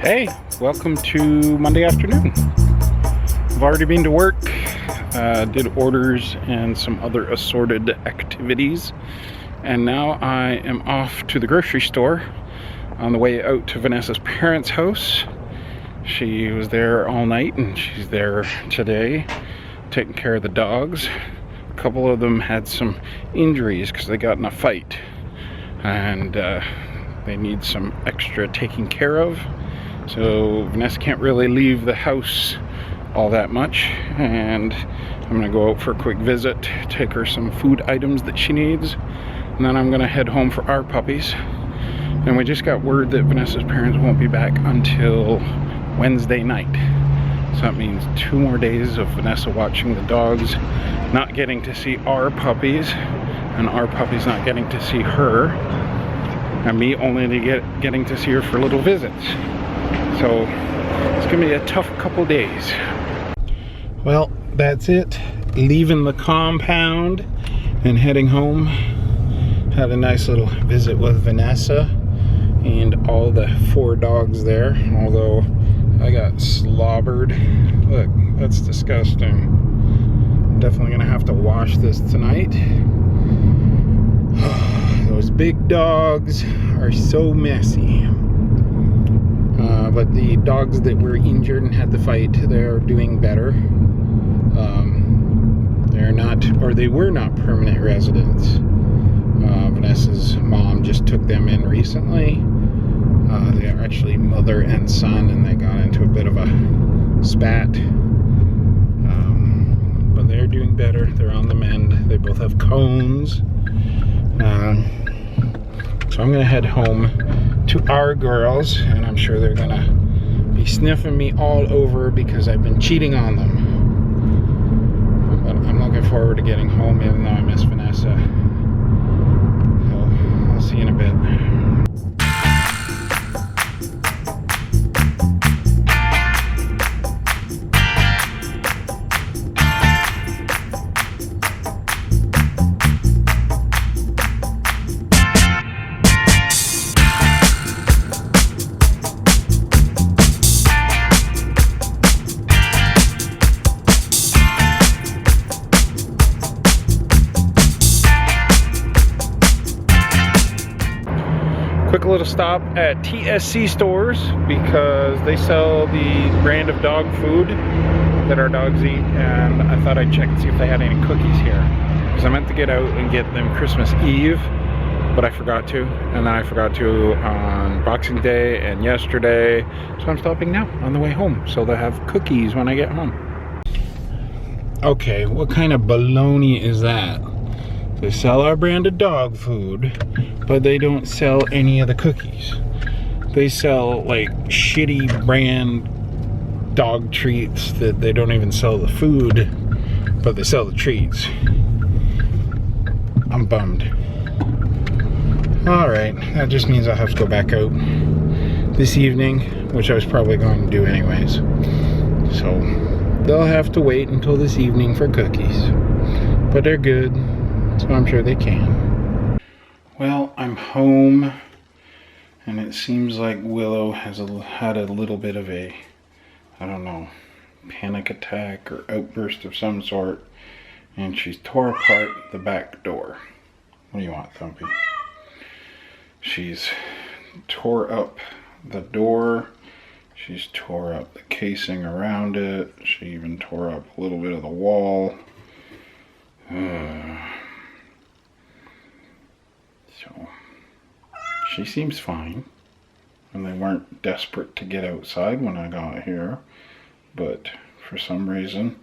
Hey, welcome to Monday afternoon. I've already been to work, did orders and some other assorted activities, and now I am off to the grocery store on the way out to Venesa's parents' house. She was there all night and she's there today taking care of the dogs. A couple of them had some injuries because they got in a fight and they need some extra taking care of. So Vinesa can't really leave the house all that much, and I'm gonna go out for a quick visit, take her some food items that she needs, and then I'm gonna head home for our puppies. And we just got word that Venesa's parents won't be back until Wednesday night. So that means 2 more days of Vinesa watching the dogs, not getting to see our puppies, and our puppies not getting to see her, and me only getting to see her for little visits. So it's gonna be a tough couple days. Well, that's it. Leaving the compound and heading home. Had a nice little visit with Vinesa and all the 4 dogs there, although I got slobbered. Look, that's disgusting. I'm definitely gonna have to wash this tonight. Those big dogs are so messy. But the dogs that were injured and had the fight, they're doing better. They're not, or they were not permanent residents. Vanessa's mom just took them in recently. They are actually mother and son, and they got into a bit of a spat. But they're doing better. They're on the mend. They both have cones. So I'm gonna head home to our girls, and I'm sure they're gonna be sniffing me all over because I've been cheating on them. But I'm looking forward to getting home, even though I miss Vinesa. So I'll see you in a bit. Quick little stop at TSC stores because they sell the brand of dog food that our dogs eat, and I thought I'd check and see if they had any cookies here, because I meant to get out and get them Christmas Eve, but I forgot to, and then I forgot to on Boxing Day and yesterday, so I'm stopping now on the way home so they'll have cookies when I get home. Okay, what kind of baloney is that? They sell our brand of dog food, but they don't sell any of the cookies. They sell like shitty brand dog treats that they don't even sell the food, but they sell the treats. I'm bummed. Alright, that just means I'll have to go back out this evening, which I was probably going to do anyways. So they'll have to wait until this evening for cookies. But they're good, so I'm sure they can. Well, I'm home, and it seems like Willow has had a little bit of a, I don't know, panic attack or outburst of some sort, and she's tore apart the back door. What do you want, Thumpy? She's tore up the door, she's tore up the casing around it, she even tore up a little bit of the wall. So she seems fine, and they weren't desperate to get outside when I got here, but for some reason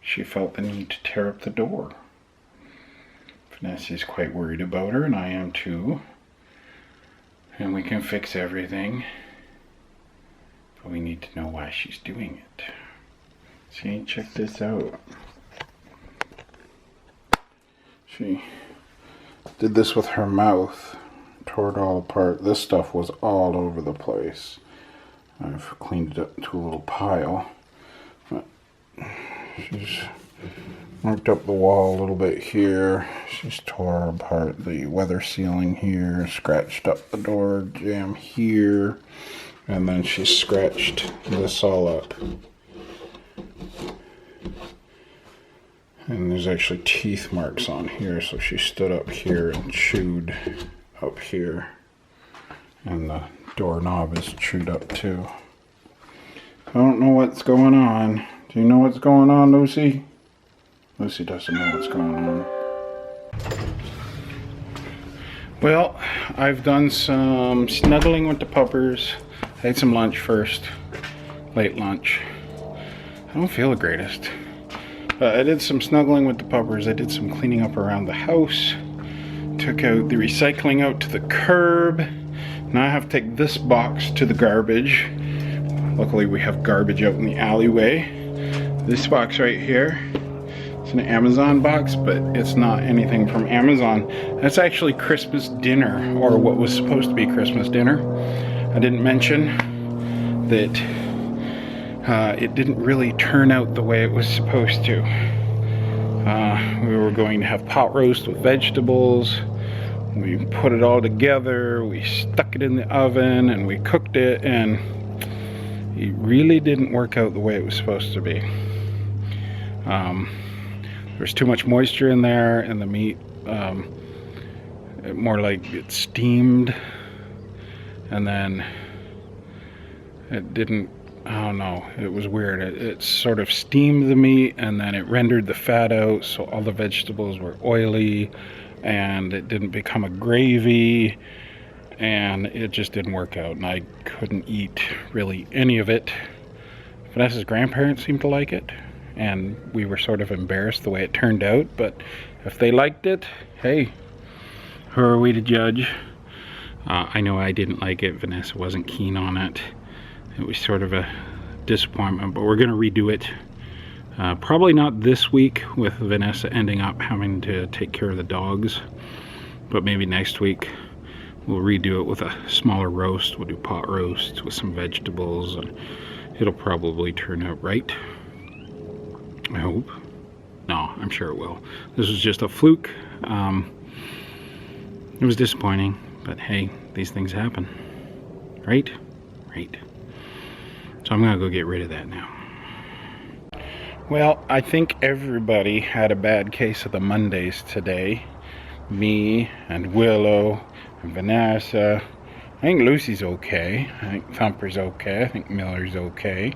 she felt the need to tear up the door. Vanessa's quite worried about her, and I am too, and we can fix everything, but we need to know why she's doing it. See, check this out. She did this with her mouth, tore it all apart. This stuff was all over the place. I've cleaned it up into a little pile. But she's marked up the wall a little bit here. She's tore apart the weather ceiling here, scratched up the door jamb here. And then she scratched this all up. And there's actually teeth marks on here, so she stood up here and chewed up here. And the doorknob is chewed up too. I don't know what's going on. Do you know what's going on, Lucy? Lucy doesn't know what's going on. Well, I've done some snuggling with the puppers. I ate some lunch first, late lunch. I don't feel the greatest. I did some snuggling with the puppers. I did some cleaning up around the house. Took out the recycling out to the curb. Now I have to take this box to the garbage. Luckily we have garbage out in the alleyway. This box right here, it's an Amazon box, but it's not anything from Amazon. That's actually Christmas dinner, or what was supposed to be Christmas dinner. I didn't mention that it didn't really turn out the way it was supposed to. We were going to have pot roast with vegetables. We put it all together, we stuck it in the oven, and we cooked it, and it really didn't work out the way it was supposed to be. There's too much moisture in there, and the meat, more like it steamed, and then it didn't, I don't know, it was weird. It sort of steamed the meat, and then it rendered the fat out, so all the vegetables were oily, and it didn't become a gravy, and it just didn't work out, and I couldn't eat really any of it. Vanessa's grandparents seemed to like it, and we were sort of embarrassed the way it turned out, but if they liked it, hey, who are we to judge? I know I didn't like it. Vinesa wasn't keen on it. It was sort of a disappointment, but we're gonna redo it. Probably not this week, with Vinesa ending up having to take care of the dogs, but maybe next week we'll redo it with a smaller roast. We'll do pot roast with some vegetables, and it'll probably turn out right. I hope. No, I'm sure it will. This was just a fluke. It was disappointing, but hey, these things happen. Right? Right. So I'm gonna go get rid of that now. Well, I think everybody had a bad case of the Mondays today. Me and Willow and Vinesa. I think Lucy's okay. I think Thumper's okay. I think Miller's okay.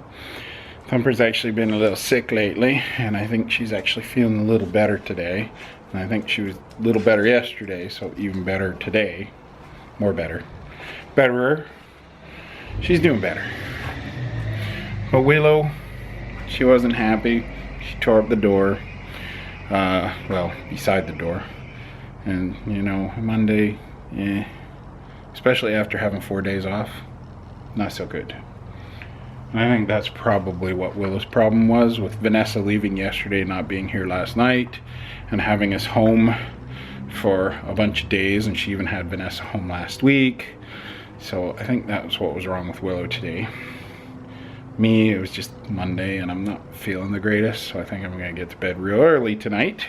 Thumper's actually been a little sick lately, and I think she's actually feeling a little better today. And I think she was a little better yesterday, so even better today. More better. Betterer. She's doing better. But Willow, she wasn't happy. She tore up the door. Well, beside the door. And, you know, Monday, especially after having 4 days off, not so good. And I think that's probably what Willow's problem was, with Vinesa leaving yesterday, not being here last night, and having us home for a bunch of days, and she even had Vinesa home last week. So I think that's what was wrong with Willow today. Me, it was just Monday, and I'm not feeling the greatest, so I think I'm gonna get to bed real early tonight.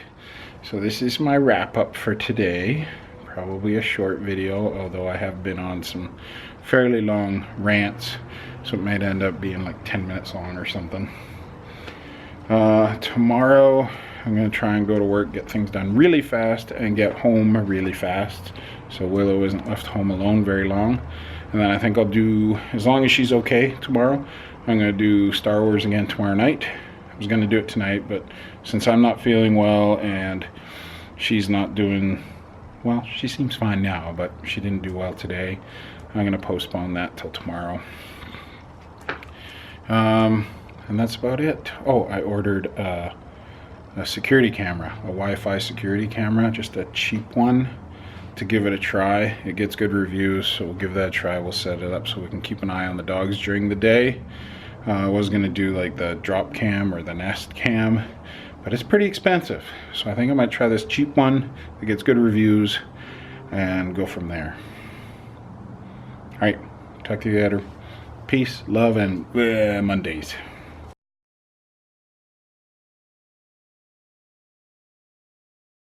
So this is my wrap up for today. Probably a short video, although I have been on some fairly long rants, so it might end up being like 10 minutes long or something. Tomorrow I'm gonna try and go to work, get things done really fast, and get home really fast, so Willow isn't left home alone very long. And then I think I'll do, as long as she's okay tomorrow, I'm gonna do Star Wars again tomorrow night. I was gonna do it tonight, but since I'm not feeling well and she's not doing well, she seems fine now, but she didn't do well today, I'm gonna postpone that till tomorrow. And that's about it. Oh, I ordered a security camera, a Wi-Fi security camera, just a cheap one, to give it a try. It gets good reviews, so we'll give that a try. We'll set it up so we can keep an eye on the dogs during the day. I was gonna do like the drop cam or the nest cam, but it's pretty expensive. So I think I might try this cheap one that gets good reviews and go from there. All right, talk to you later. Peace, love, and Mondays.